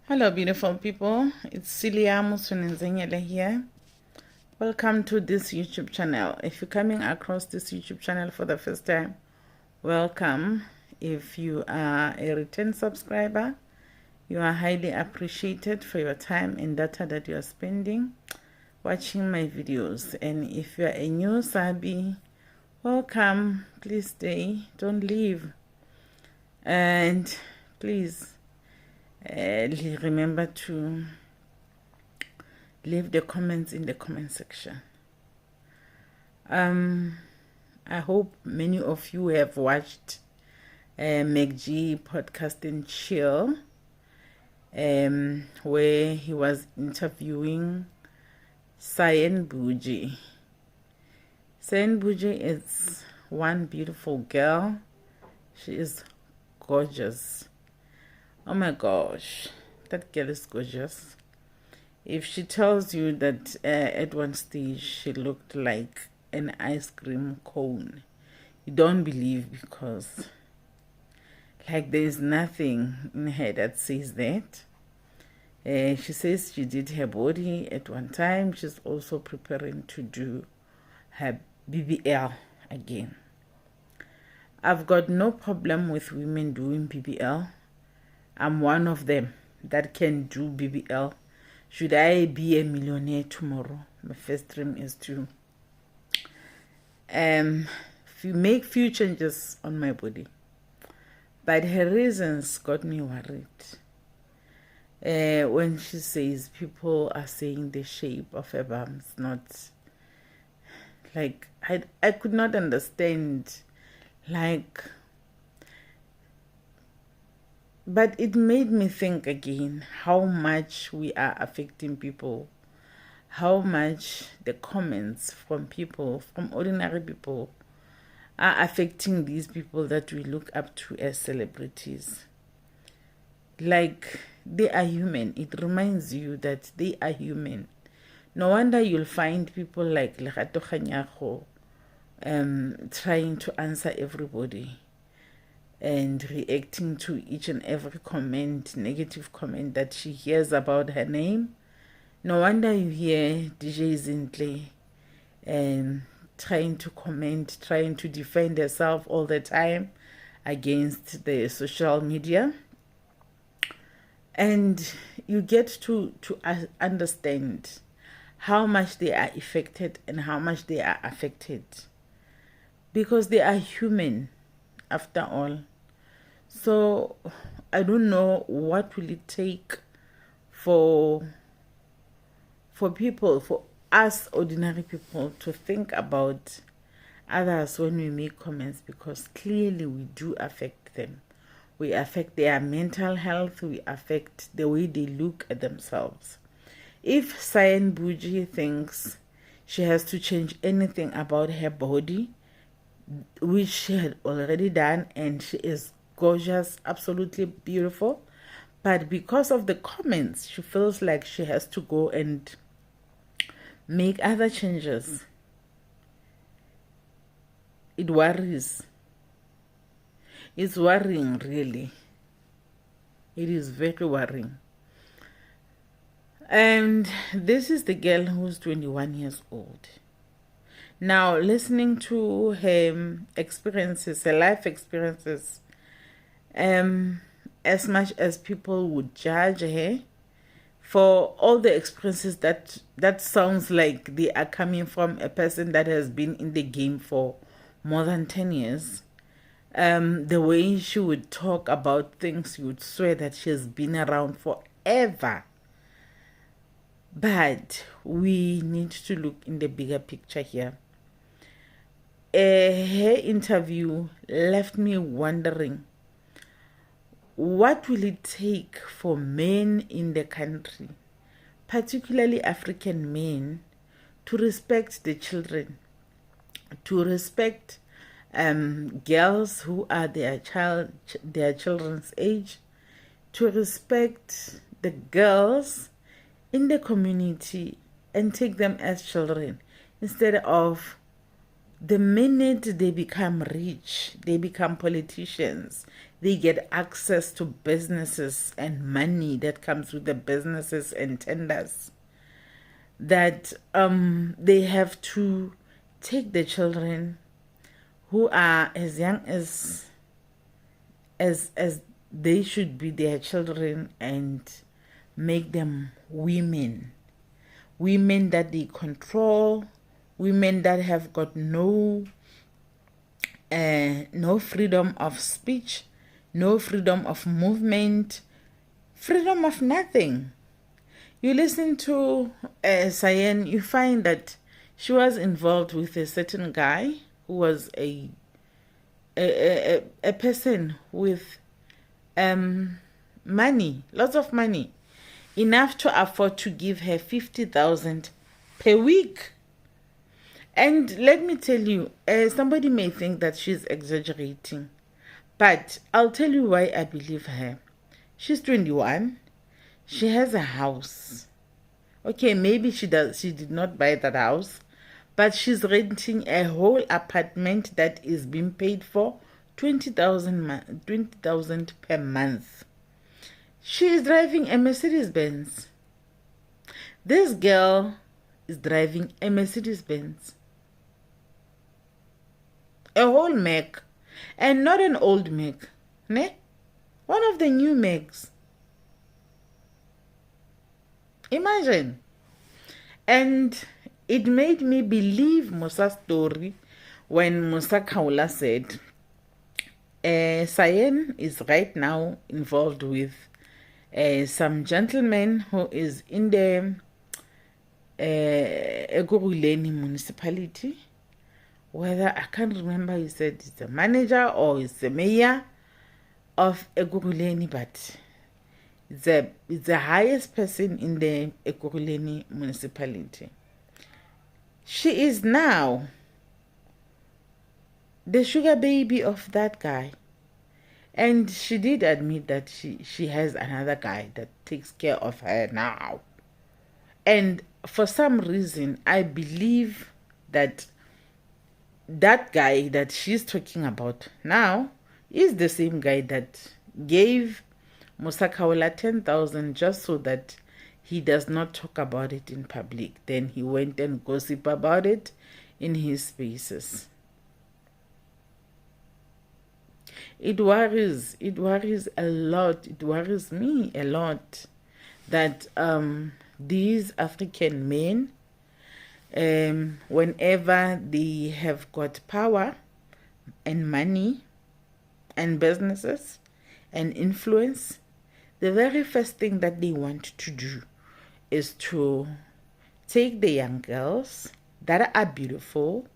Hello, beautiful people. It's Celia Musunenzengele here. Welcome to this YouTube channel. If you're coming across this YouTube channel for the first time, welcome. If you are a return subscriber, you are highly appreciated for your time and data that you are spending watching my videos. And if you are a new Sabi, welcome. Please stay. Don't leave. And please remember to leave the comments in the comment section. I hope many of you have watched MacG podcast and chill, where he was interviewing Cyan Boujee. Cyan Boujee is one beautiful girl. She is gorgeous. Oh my gosh, that girl is gorgeous. If she tells you that at one stage she looked like an ice cream cone, you don't believe, because like there is nothing in her that says that. She says she did her body at one time. She's also preparing to do her BBL again. I've got no problem with women doing BBL. I'm one of them that can do BBL. Should I be a millionaire tomorrow? My first dream is to make few changes on my body. But her reasons got me worried. When she says people are saying the shape of her bum is not, like, I could not understand, like. But it made me think again how much we are affecting people, how much the comments from people, from ordinary people, are affecting these people that we look up to as celebrities. Like, they are human. It reminds you that they are human. No wonder you'll find people like Lerato Kganyago trying to answer everybody and reacting to each and every comment, negative comment that she hears about her name. No wonder you hear DJ Zintle trying to comment, trying to defend herself all the time against the social media. And you get to understand how much they are affected and how much they are affected, because they are human after all. So I don't know what will it take for people, for us ordinary people, to think about others when we make comments, because clearly we do affect them. We affect their mental health, we affect the way they look at themselves. If Cyan Boujee thinks she has to change anything about her body, which she had already done, and she is gorgeous, absolutely beautiful, but because of the comments, she feels like she has to go and make other changes. It worries. It's worrying, really. It is very worrying. And this is the girl who's 21 years old. Now, listening to her experiences, her life experiences, as much as people would judge her for all the experiences, that sounds like they are coming from a person that has been in the game for more than 10 years. The way she would talk about things, you would swear that she has been around forever. But we need to look in the bigger picture here. Her interview left me wondering, what will it take for men in the country, particularly African men, to respect the children, to respect girls who are their children's age, to respect the girls in the community and take them as children, instead of the minute they become rich, they become politicians, they get access to businesses and money that comes with the businesses and tenders, that they have to take the children who are as young as they should be their children and make them women that they control, women that have got no freedom of speech, no freedom of movement, freedom of nothing. You listen to Cyan, you find that she was involved with a certain guy who was a person with money, lots of money, enough to afford to give her 50,000 per week. And let me tell you, somebody may think that she's exaggerating, but I'll tell you why I believe her. She's 21. She has a house. Okay, maybe she did not buy that house, but she's renting a whole apartment that is being paid for 20,000 per month. She is driving a Mercedes-Benz. This girl is driving a Mercedes-Benz. A whole Mac, and not an old Mac, ne? One of the new Macs. Imagine. And it made me believe Musa's story when Musa Kaula said, Cyan is right now involved with some gentleman who is in the Eguruleni municipality. Whether, I can't remember, he said it's the manager or it's the mayor of Eguruleni, but it's the highest person in the Eguruleni municipality. She is now the sugar baby of that guy. And she did admit that she has another guy that takes care of her now. And for some reason, I believe that that guy that she's talking about now is the same guy that gave Musa Kaula 10,000 just so that he does not talk about it in public. Then he went and gossip about it in his spaces. It worries a lot. It worries me a lot that these African men, whenever they have got power and money and businesses and influence, the very first thing that they want to do is to take the young girls that are beautiful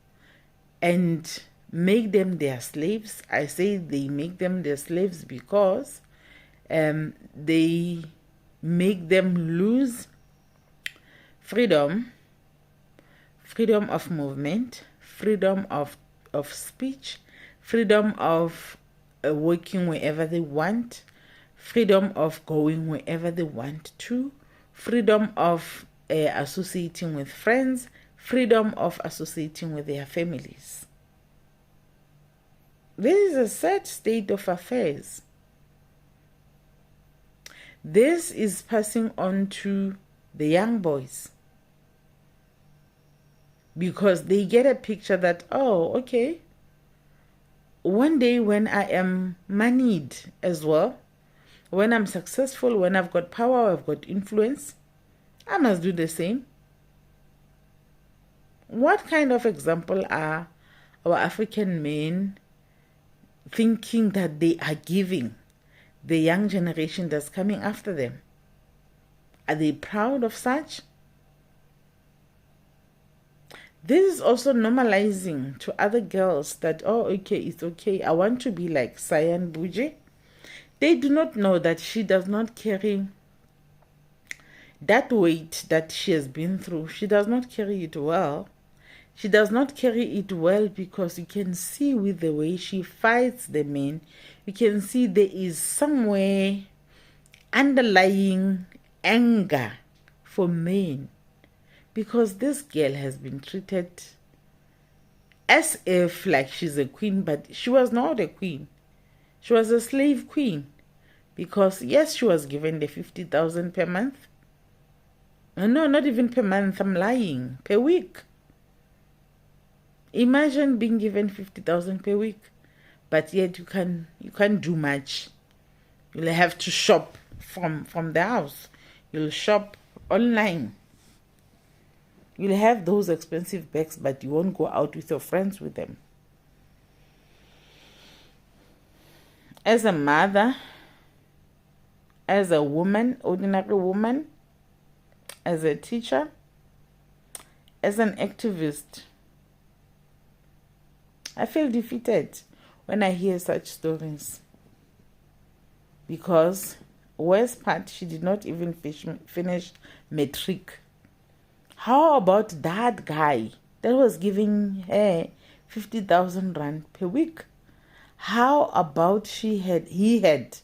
and make them their slaves. I say they make them their slaves because they make them lose freedom of movement, freedom of speech, freedom of working wherever they want, freedom of going wherever they want to, freedom of associating with friends, freedom of associating with their families. This is a sad state of affairs. This is passing on to the young boys because they get a picture that, oh, okay, one day when I am moneyed as well, when I'm successful, when I've got power, I've got influence, I must do the same. What kind of example are our African men thinking that they are giving the young generation that's coming after them? Are they proud of such? This is also normalizing to other girls that, oh, okay, it's okay, I want to be like Cyan Boujee. They do not know that she does not carry that weight that she has been through. She does not carry it well. She does not carry it well because you can see with the way she fights the men, you can see there is somewhere underlying anger for men, because this girl has been treated as if like she's a queen, but she was not a queen. She was a slave queen because, yes, she was given the 50,000 per month. No, not even per month, I'm lying. Per week. Imagine being given 50,000 per week, but yet you can't do much. You'll have to shop from the house. You'll shop online. You'll have those expensive bags, but you won't go out with your friends with them. As a mother, as a woman, ordinary woman, as a teacher, as an activist, I feel defeated when I hear such stories. Because, worst part, she did not even finish matric. How about that guy that was giving her 50,000 rand per week? How about he had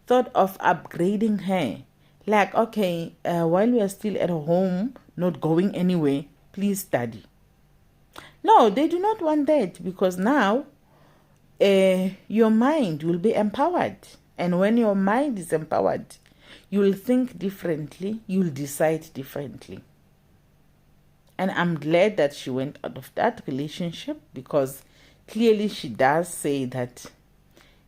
thought of upgrading her? Like, okay, while we are still at home, not going anywhere, please study. No, they do not want that, because now your mind will be empowered. And when your mind is empowered, you will think differently, you will decide differently. And I'm glad that she went out of that relationship, because clearly she does say that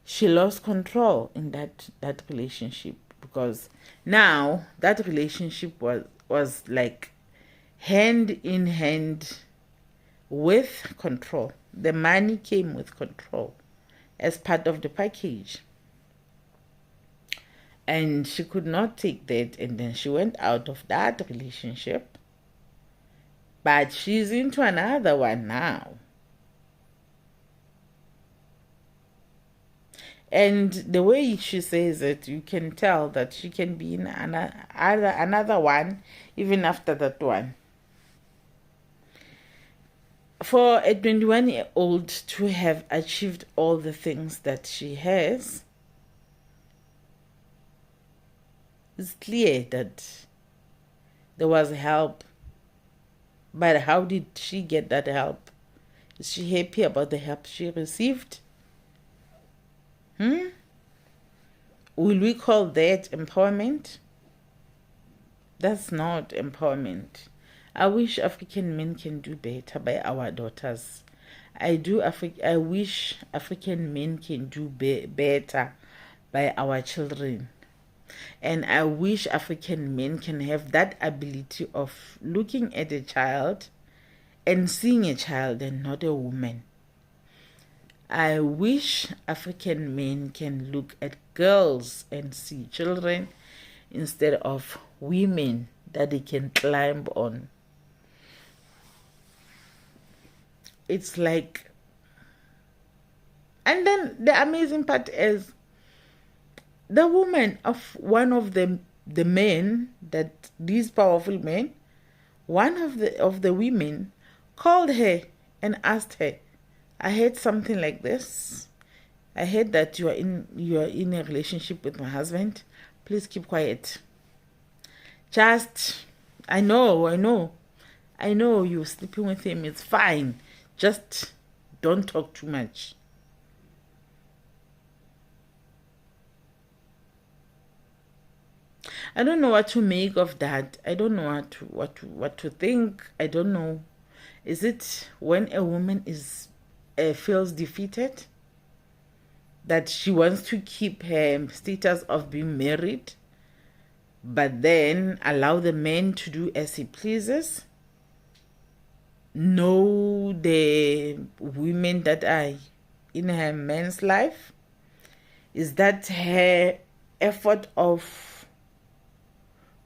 she lost control in that relationship, because now that relationship was like hand in hand with control. The money came with control as part of the package. And she could not take that, and then she went out of that relationship. But she's into another one now. And the way she says it, you can tell that she can be in another one even after that one. For a 21-year-old to have achieved all the things that she has, it's clear that there was help. But how did she get that help? Is she happy about the help she received? Will we call that empowerment? That's not empowerment. I wish African men can do better by our daughters. I wish African men can do better by our children. And I wish African men can have that ability of looking at a child and seeing a child and not a woman. I wish African men can look at girls and see children instead of women that they can climb on. It's like, and then the amazing part is the woman of one of the men, that these powerful men, one of the women called her and asked her, I heard something like this. I heard that you are in a relationship with my husband. Please keep quiet. I know you're sleeping with him. It's fine. Just don't talk too much. I don't know what to make of that. I don't know what to think. I don't know. Is it when a woman feels defeated, that she wants to keep her status of being married, but then allow the man to do as he pleases? Know the women that are in her man's life? Is that her effort of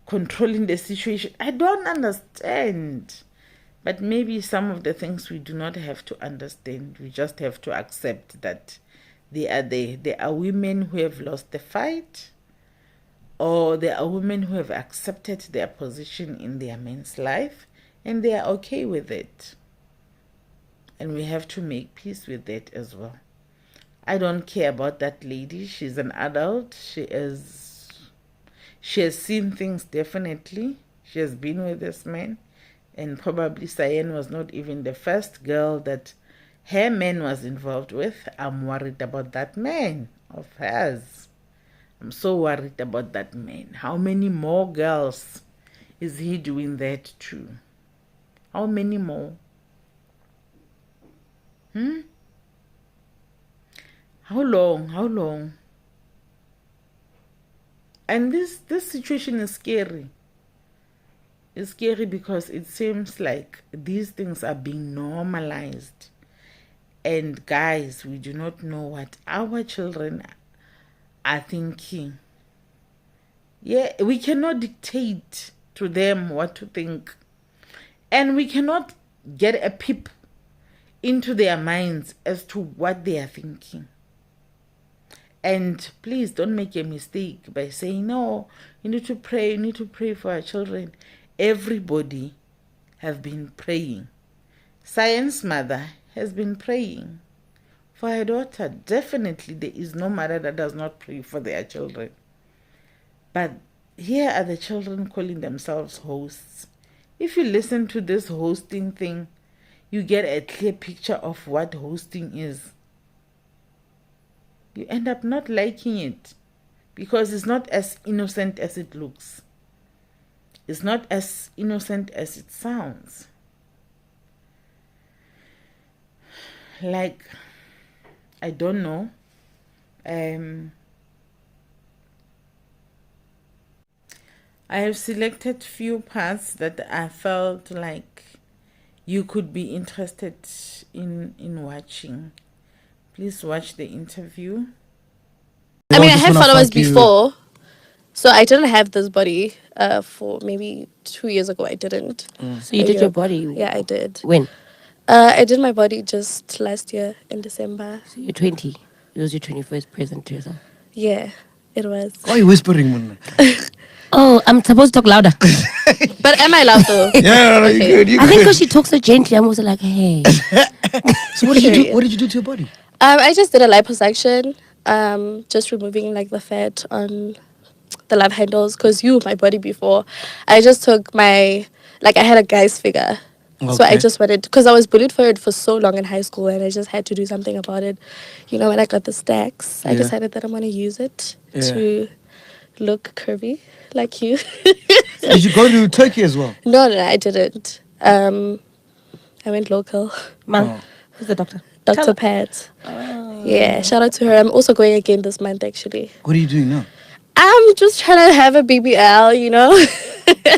controlling the situation? I don't understand. But maybe some of the things we do not have to understand. We just have to accept that they are there. There are women who have lost the fight, or there are women who have accepted their position in their man's life, and they are okay with it. And we have to make peace with that as well. I don't care about that lady. She's an adult. She has seen things differently. She has been with this man. And probably Cyan was not even the first girl that her man was involved with. I'm worried about that man. of hers. I'm so worried about that man. How many more girls is he doing that to? How many more? How long? How long? And this situation is scary. It's scary because it seems like these things are being normalized. And guys, we do not know what our children are thinking. Yeah, we cannot dictate to them what to think. And we cannot get a peep into their minds as to what they are thinking. And please don't make a mistake by saying, no, you need to pray for our children. Everybody have been praying. Cyan's mother has been praying for her daughter. Definitely there is no mother that does not pray for their children. But here are the children calling themselves hosts. If you listen to this hosting thing, you get a clear picture of what hosting is. You end up not liking it because it's not as innocent as it looks. It's not as innocent as it sounds. Like, I don't know. I have selected few parts that I felt like you could be interested in watching. Please watch the interview. I mean, I had followers before, so I didn't have this body for maybe 2 years ago. I didn't. So you did your body? Yeah, I did. When? I did my body just last year in December. So you're 20. It was your 21st present to yourself. Yeah, it was. Why are you whispering, man? Oh, I'm supposed to talk louder. But am I loud though? Yeah, Okay. you're good. You're I think good. because she talks so gently, I'm also like, hey. So what did you do? What did you do to your body? I just did a liposuction, just removing like the fat on the love handles. Cause my body before, I just took I had a guy's figure. So I Okay. just wanted, because I was bullied for it for so long in high school, and I just had to do something about it. When I got the stacks, I Yeah. decided that I'm going to use it to look curvy like you. Did you go to Turkey as well? No, I didn't. I went local. Man, who's the doctor? Dr. Pat. Yeah, shout out to her. I'm also going again this month, actually. What are you doing now? I'm just trying to have a BBL.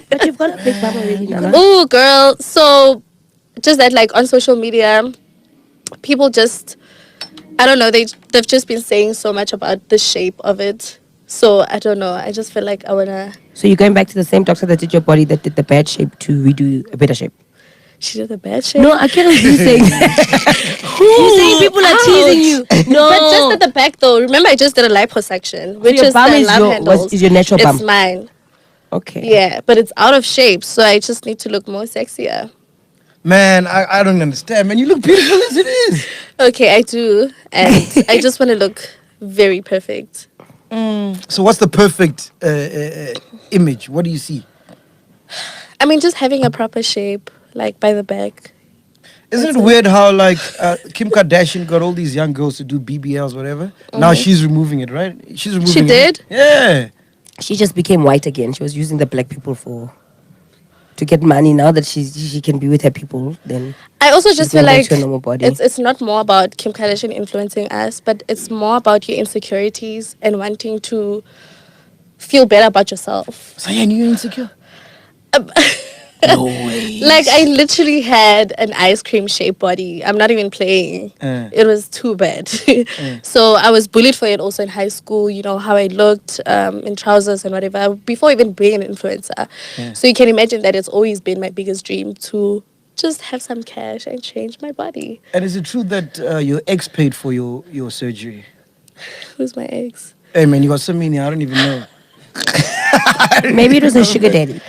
But you've got a big bum already, Nana. Oh, girl. So, just that, like, on social media, people just, I don't know, they've just been saying so much about the shape of it. So, I don't know. I just feel like I want to... So you're going back to the same doctor that did your body that did the bad shape to redo a better shape? She did a bad shape? No, I can't you saying that. You saying people are teasing you. No. But just at the back, though. Remember, I just did a liposuction, which your is bum the is love handles. is your natural It's bum? mine. Okay. Yeah, but it's out of shape, so I just need to look more sexier. Man, I don't understand. Man, you look beautiful as it is. Okay, I do. And I just want to look very perfect. So what's the perfect image? What do you see? I mean, just having a proper shape, like by the back. Isn't it weird how like Kim Kardashian got all these young girls to do BBLs, whatever? Now she's removing it, right? She's removing She did? it. Yeah. She just became white again. She was using the black people to get money. Now that she can be with her people, then I also she's just feel going back like to her normal body. it's not more about Kim Kardashian influencing us, but it's more about your insecurities and wanting to feel better about yourself. Cyan, you're insecure? No way. Like, I literally had an ice cream shaped body. I'm not even playing. It was too bad. So I was bullied for it also in high school, how I looked in trousers and whatever, before even being an influencer. So you can imagine that it's always been my biggest dream to just have some cash and change my body. And is it true that your ex paid for your surgery? Who's my ex? Hey man, you got so many, I don't even know. Maybe it was a sugar daddy.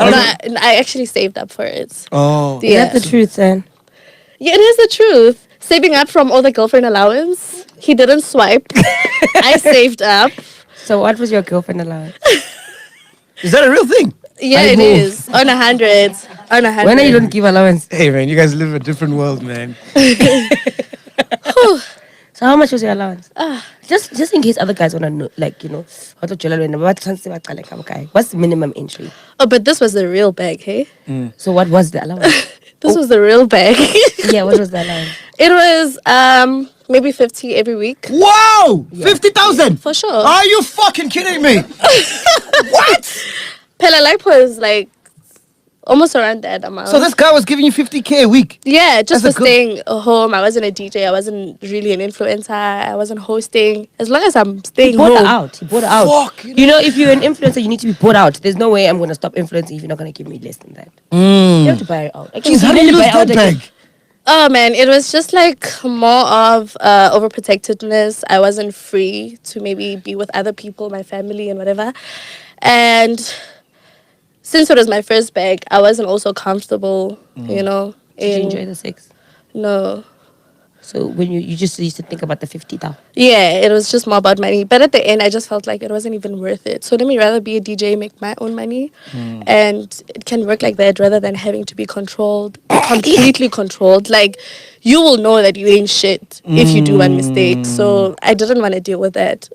I actually saved up for it. Oh. Yeah. Is that the truth, then? Yeah, it is the truth. Saving up from all the girlfriend allowance. He didn't swipe. I saved up. So what was your girlfriend allowance? Is that a real thing? Yeah, it is. On 100. On 100. When are you don't give allowance? Hey man, you guys live in a different world, man. So So how much was your allowance? Just in case other guys want to know, like, you know, what's the minimum entry? Oh, but this was the real bag, hey? So what was the allowance? This was the real bag. Yeah, what was the allowance? It was maybe 50 every week. Wow! 50,000? For sure. Are you fucking kidding me? What? Pela Lipo is like almost around that amount. So this guy was giving you 50K a week? Yeah, just That's for staying home. I wasn't a DJ. I wasn't really an influencer. I wasn't hosting. As long as I'm staying He bought home. her out. He bought her out. Fuck, You know, if you're an influencer, you need to be bought out. There's no way I'm going to stop influencing if you're not going to give me less than that. You have to buy her out. Like, Jeez, how did you lose that bag? Oh man, it was just like more of overprotectiveness. I wasn't free to maybe be with other people, my family and whatever. And since it was my first bag, I wasn't also comfortable, you know. Did you enjoy the sex? No. So when you just used to think about the 50,000. Yeah, it was just more about money. But at the end, I just felt like it wasn't even worth it. So let me rather be a DJ, make my own money. And it can work like that rather than having to be controlled, completely controlled. Like, you will know that you ain't shit if you do one mistake. So I didn't want to deal with that.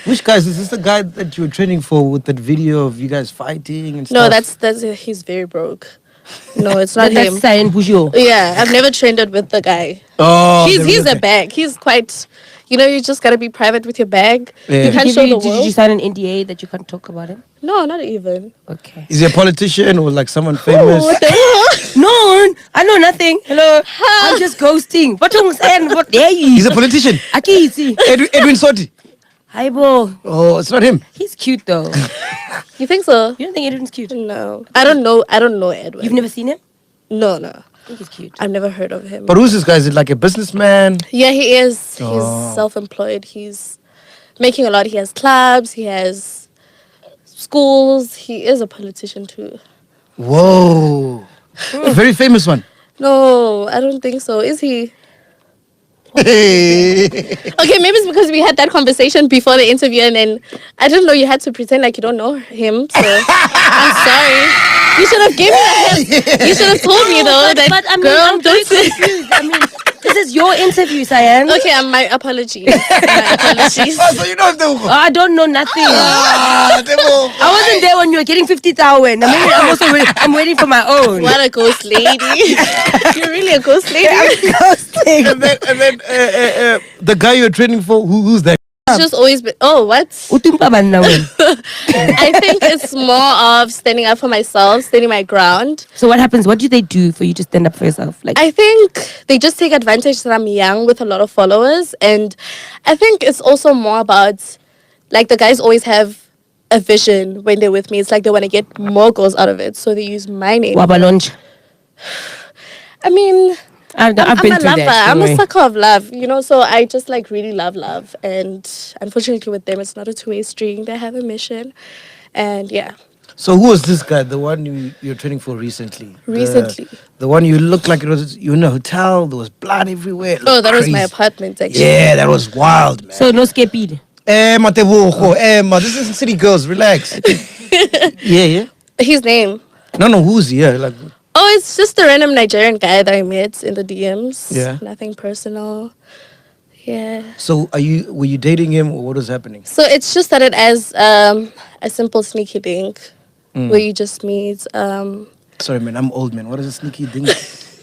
Which guys? Is this the guy that you were training for with that video of you guys fighting and No, stuff? that's he's very broke. No, it's not That's him. Cyan Boujee. Yeah, I've never trended with the guy. Oh, He's a bag. He's quite, you know, you just gotta be private with your bag. Yeah. You can't show the Did you world. sign an NDA that you can't talk about him? No, not even. Okay. Is he a politician or like someone famous? What the hell? No, I know nothing. Hello. I'm just ghosting. What you saying? What dare you? He's a politician. Aki, Edwin Soti. hi, bo. Oh, it's not him. He's cute though. You think so? You don't think Edwin's cute? No, I don't know. I don't know Edwin. You've never seen him? No, no. I think he's cute. I've never heard of him. But who's this guy? Is it like a businessman? Yeah, he is. He's self-employed. He's making a lot. He has clubs. He has schools. He is a politician too. Whoa. A very famous one. No, I don't think so. Is he? Hey. Okay, maybe it's because we had that conversation before the interview, and then I didn't know you had to pretend like you don't know him. So I'm sorry. You should have given me a hint. You should have told me though that I mean, girl, I'm very don't say. confused. I mean, this is your interview, Cyan. Okay, my apologies. My apologies. Oh, so you know the I don't know nothing. Ah, I wasn't there when you were getting 50,000. I'm waiting for my own. What a ghost lady. You're really a ghost lady. And then the guy you're training for, who's that? It's just always been. Oh, what? Utumpa banna wena. I think it's more of standing up for myself, standing my ground. So what happens? What do they do for you to stand up for yourself? Like, I think they just take advantage that I'm young with a lot of followers. And I think it's also more about, like, the guys always have a vision when they're with me. It's like they want to get more goals out of it. So they use my name. Wabalonch. I mean, I've I'm been a through lover. that. I'm don't a worry. sucker of love, you know. So I just like really love, and unfortunately with them, it's not a two-way string. They have a mission, and yeah. So who was this guy? The one you're training for recently? Recently. The one you looked like it was you in a hotel. There was blood everywhere. It Oh, looked that was my crazy. apartment actually. Yeah, that was wild, man. So no skepid. Matebogo, this isn't City Girls. Relax. Yeah. His name. No, who's here? Like, Oh, it's just a random Nigerian guy that I met in the DMs. Yeah. Nothing personal. Yeah. so were you dating him or what was happening? So it's just started as a simple sneaky link where you just meet. Sorry, man, I'm old, man. What does a sneaky thing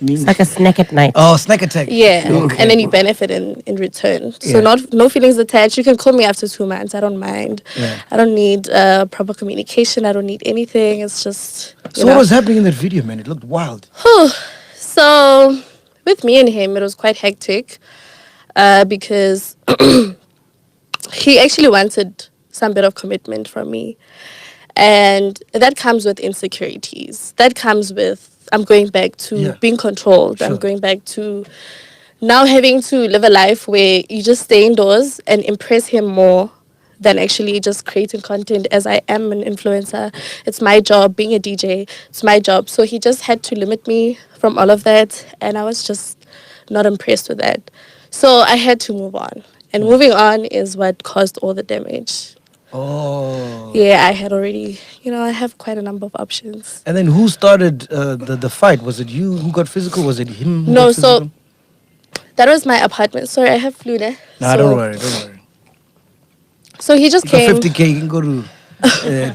mean? It's like a snack at night. Oh, snack attack. Yeah, Okay. and then you benefit in return. So Yeah. no feelings attached. You can call me after 2 months. I don't mind. Yeah. I don't need proper communication. I don't need anything. It's just. you So know. what was happening in that video, man? It looked wild. So with me and him, it was quite hectic because he actually wanted some bit of commitment from me. And that comes with insecurities. That comes with, I'm going back to being controlled. Sure. I'm going back to now having to live a life where you just stay indoors and impress him more than actually just creating content, as I am an influencer. It's my job. Being a DJ, it's my job. So he just had to limit me from all of that. And I was just not impressed with that. So I had to move on. And moving on is what caused all the damage. Oh. Yeah, I had already, I have quite a number of options. And then who started the fight? Was it you who got physical? Was it him? Who No, got so physical? That was my apartment. Sorry, I have flu there. Nah, don't worry. So he just You got came. 50K, you can go to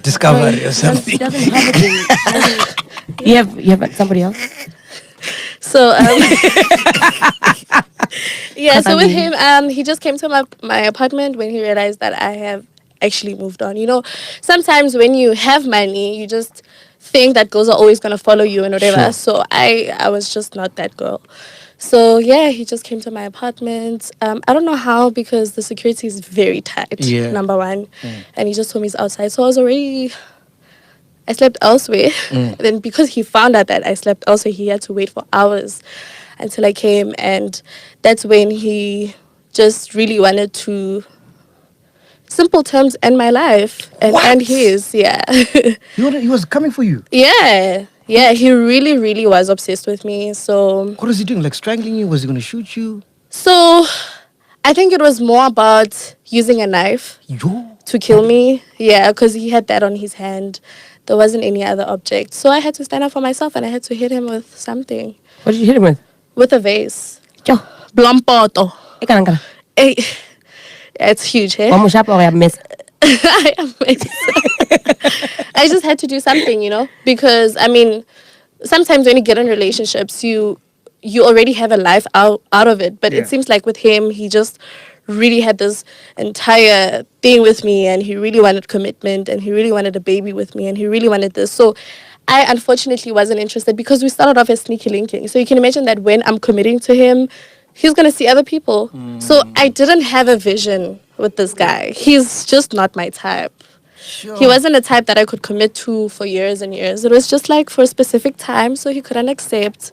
Discovery or something. She doesn't have it. You have somebody else? So yeah, so with mean- him, he just came to my apartment when he realized that I have actually moved on. You know, sometimes when you have money, you just think that girls are always gonna follow you and whatever. Sure. So I was just not that girl. So yeah, he just came to my apartment. I don't know how, because the security is very tight. Yeah. Number one, and he just told me he's outside. So I slept elsewhere. And then because he found out that I slept elsewhere, he had to wait for hours until I came. And that's when he just really wanted to, simple terms, end my life and What? end his. Yeah. He was coming for you. Yeah. Yeah, he really, really was obsessed with me. So What was he doing? Like strangling you? Was he going to shoot you? I think it was more about using a knife Yo. to kill me. Yeah, because he had that on his hand. There wasn't any other object. So I had to stand up for myself and I had to hit him with something. What did you hit him with? With a vase. Yo. Blampoto. Eka. Eh, yeah, it's huge, eh? One more shop or I miss. I am I just had to do something, you know? Because, I mean, sometimes when you get in relationships, you already have a life out of it. But Yeah. it seems like with him, he just really had this entire thing with me, and he really wanted commitment, and he really wanted a baby with me, and he really wanted this. So I unfortunately wasn't interested, because we started off as sneaky linking. So you can imagine that when I'm committing to him, he's going to see other people. So I didn't have a vision with this guy. He's just not my type. Sure. He wasn't a type that I could commit to for years and years. It was just like for a specific time, so he couldn't accept.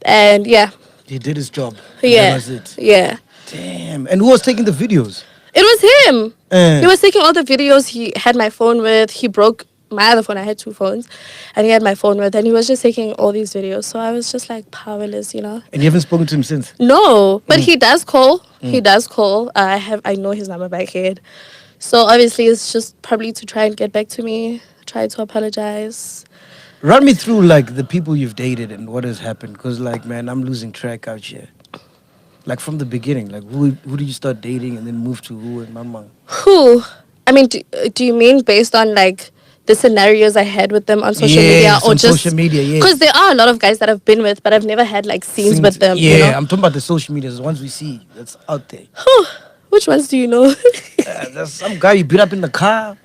And yeah. He did his job. And Yeah. That was it. Yeah. Damn. And who was taking the videos? It was him. He was taking all the videos. He had my phone with. He broke my other phone. I had two phones. And he had my phone with. And he was just taking all these videos. So I was just like powerless, you know. And you haven't spoken to him since? No. But he does call. He does call. I know his number by head. So obviously it's just probably to try and get back to me. Try to apologize. Run me through like the people you've dated and what has happened. Because like, man, I'm losing track out here. Like from the beginning, like who did you start dating and then move to who and mama? Who? I mean, do you mean based on like the scenarios I had with them on social media, Yes, or on just social media? Yes. Because there are a lot of guys that I've been with, but I've never had like scenes with them. Yeah, you know? I'm talking about the social media, the ones we see that's out there. Whew, which ones do you know? There's some guy you beat up in the car.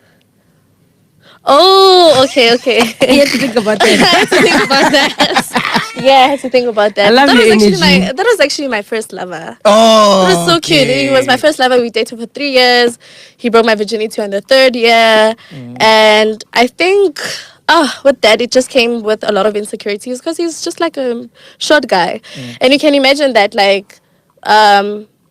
Oh, okay. You have to think about I that. had to think about that. Yeah, I had to think about that. I love that your was actually energy. that was actually my first lover. Oh, It was so cute. He was my first lover. We dated for 3 years. He broke my virginity on the 3rd year. And I think with that, it just came with a lot of insecurities, because he's just like a short guy. And you can imagine that, like,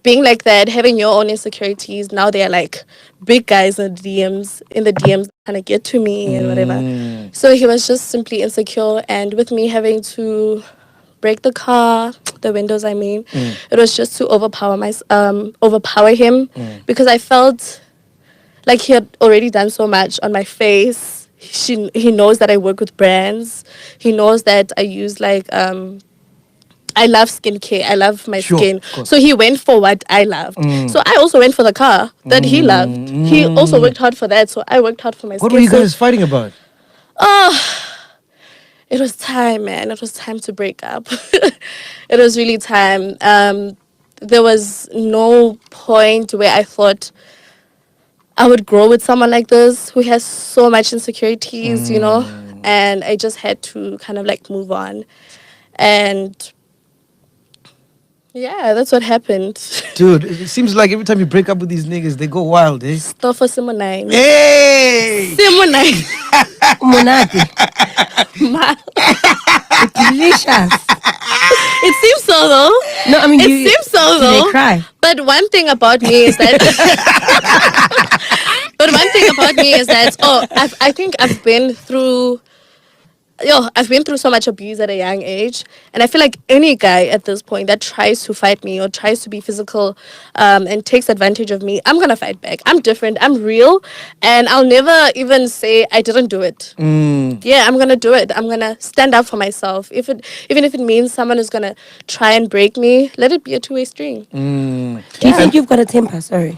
being like that, having your own insecurities, now they're like big guys in the DMs kind of get to me and whatever. So he was just simply insecure. And with me having to break the windows, I mean, it was just to overpower him, because I felt like he had already done so much on my face. He knows that I work with brands. He knows that I use like I love skincare. I love my Sure, skin. of course. So he went for what I loved. So I also went for the car that he loved. He also worked hard for that. So I worked hard for my What skin. were you So- guys fighting about? It was time, man. It was time to break up. It was really time. There was no point where I thought I would grow with someone like this who has so much insecurities, you know? And I just had to kind of like move on. And yeah, that's what happened. Dude, it seems like every time you break up with these niggas, they go wild, eh? Stuff for Simonine. Hey! Simonine. Monati. Delicious. It seems so though. No, I mean, It you, seems so do though. they cry? But one thing about me is that. I think I think I've been through I've been through so much abuse at a young age, and I feel like any guy at this point that tries to fight me or tries to be physical, and takes advantage of me, I'm gonna fight back. I'm different. I'm real, and I'll never even say I didn't do it. Yeah, I'm gonna do it. I'm gonna stand up for myself. Even if it means someone is gonna try and break me, let it be a two-way stream. Do you think you've got a temper? Sorry.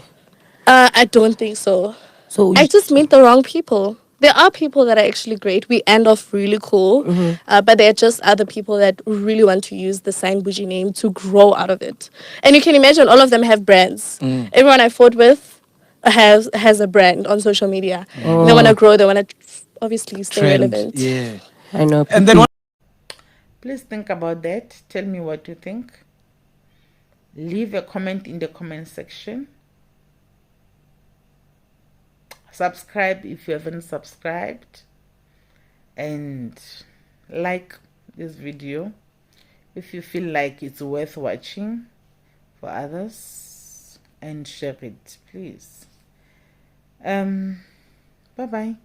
I don't think so. So I just meet the wrong people. There are people that are actually great. We end off really cool, but there are just other people that really want to use the Cyan Boujee name to grow out of it. And you can imagine all of them have brands. Everyone I fought with has a brand on social media. And they want to grow. They want to obviously stay relevant. Yeah. I know. And then Please think about that. Tell me what you think. Leave a comment in the comment section. Subscribe if you haven't subscribed, and like this video if you feel like it's worth watching for others, and share it, please. Bye bye.